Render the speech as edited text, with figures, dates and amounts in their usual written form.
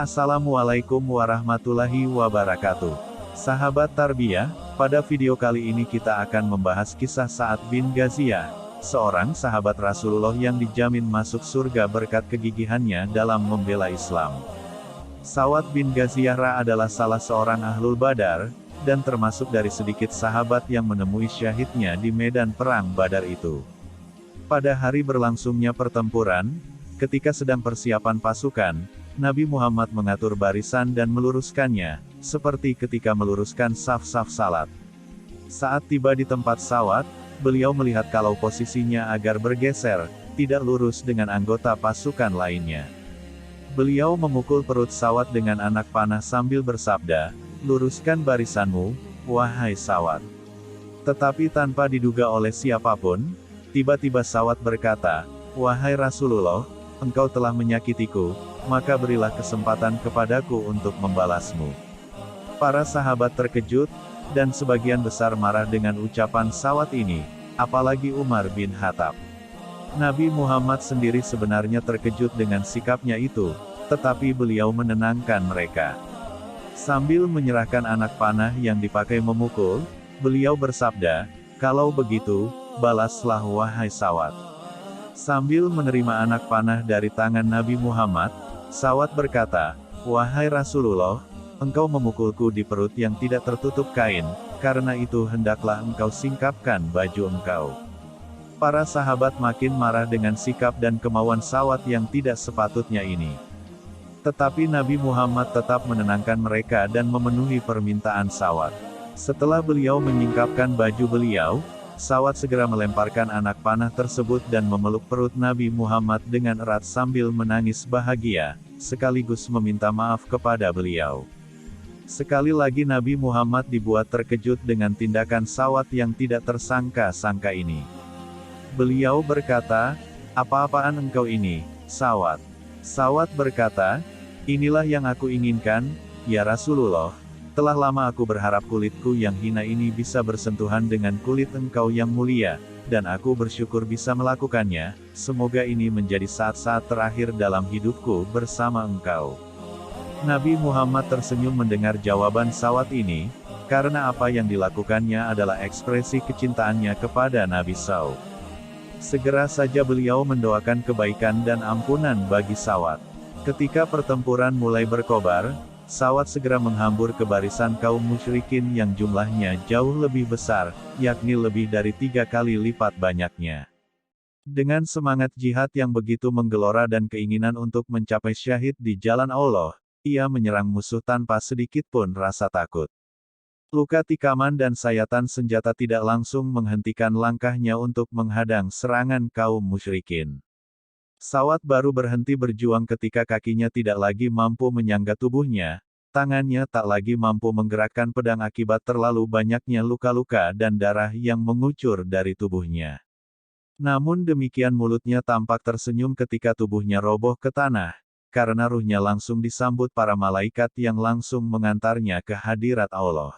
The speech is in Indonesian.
Assalamualaikum warahmatullahi wabarakatuh. Sahabat Tarbiyah, pada video kali ini kita akan membahas kisah Sa'ad bin Ghaziyah, seorang sahabat Rasulullah yang dijamin masuk surga berkat kegigihannya dalam membela Islam. Sa'ad bin Ghaziyah adalah salah seorang ahlul Badar, dan termasuk dari sedikit sahabat yang menemui syahidnya di medan perang Badar itu. Pada hari berlangsungnya pertempuran, ketika sedang persiapan pasukan, Nabi Muhammad mengatur barisan dan meluruskannya, seperti ketika meluruskan saf-saf salat. Saat tiba di tempat Sa'ad, beliau melihat kalau posisinya agar bergeser, tidak lurus dengan anggota pasukan lainnya. Beliau memukul perut Sa'ad dengan anak panah sambil bersabda, "Luruskan barisanmu, wahai Sa'ad." Tetapi tanpa diduga oleh siapapun, tiba-tiba Sa'ad berkata, "Wahai Rasulullah, engkau telah menyakitiku, maka berilah kesempatan kepadaku untuk membalasmu." Para sahabat terkejut, dan sebagian besar marah dengan ucapan Sa'ad ini, apalagi Umar bin Khattab. Nabi Muhammad sendiri sebenarnya terkejut dengan sikapnya itu, tetapi beliau menenangkan mereka. Sambil menyerahkan anak panah yang dipakai memukul, beliau bersabda, "Kalau begitu, balaslah wahai Sa'ad." Sambil menerima anak panah dari tangan Nabi Muhammad, Sa'ad berkata, "Wahai Rasulullah, engkau memukulku di perut yang tidak tertutup kain, karena itu hendaklah engkau singkapkan baju engkau." Para sahabat makin marah dengan sikap dan kemauan Sa'ad yang tidak sepatutnya ini. Tetapi Nabi Muhammad tetap menenangkan mereka dan memenuhi permintaan Sa'ad. Setelah beliau menyingkapkan baju beliau, Sa'ad segera melemparkan anak panah tersebut dan memeluk perut Nabi Muhammad dengan erat sambil menangis bahagia, sekaligus meminta maaf kepada beliau. Sekali lagi Nabi Muhammad dibuat terkejut dengan tindakan Sa'ad yang tidak tersangka-sangka ini. Beliau berkata, "Apa-apaan engkau ini, Sa'ad?" Sa'ad berkata, "Inilah yang aku inginkan, ya Rasulullah. Telah lama aku berharap kulitku yang hina ini bisa bersentuhan dengan kulit engkau yang mulia, dan aku bersyukur bisa melakukannya. Semoga ini menjadi saat-saat terakhir dalam hidupku bersama engkau." Nabi Muhammad tersenyum mendengar jawaban Sa'ad ini, karena apa yang dilakukannya adalah ekspresi kecintaannya kepada Nabi SAW. Segera saja beliau mendoakan kebaikan dan ampunan bagi Sa'ad. Ketika pertempuran mulai berkobar, Sa'ad segera menghambur ke barisan kaum musyrikin yang jumlahnya jauh lebih besar, yakni lebih dari 3 kali lipat banyaknya. Dengan semangat jihad yang begitu menggelora dan keinginan untuk mencapai syahid di jalan Allah, ia menyerang musuh tanpa sedikit pun rasa takut. Luka tikaman dan sayatan senjata tidak langsung menghentikan langkahnya untuk menghadang serangan kaum musyrikin. Sa'ad baru berhenti berjuang ketika kakinya tidak lagi mampu menyangga tubuhnya, tangannya tak lagi mampu menggerakkan pedang akibat terlalu banyaknya luka-luka dan darah yang mengucur dari tubuhnya. Namun demikian mulutnya tampak tersenyum ketika tubuhnya roboh ke tanah, karena ruhnya langsung disambut para malaikat yang langsung mengantarnya ke hadirat Allah.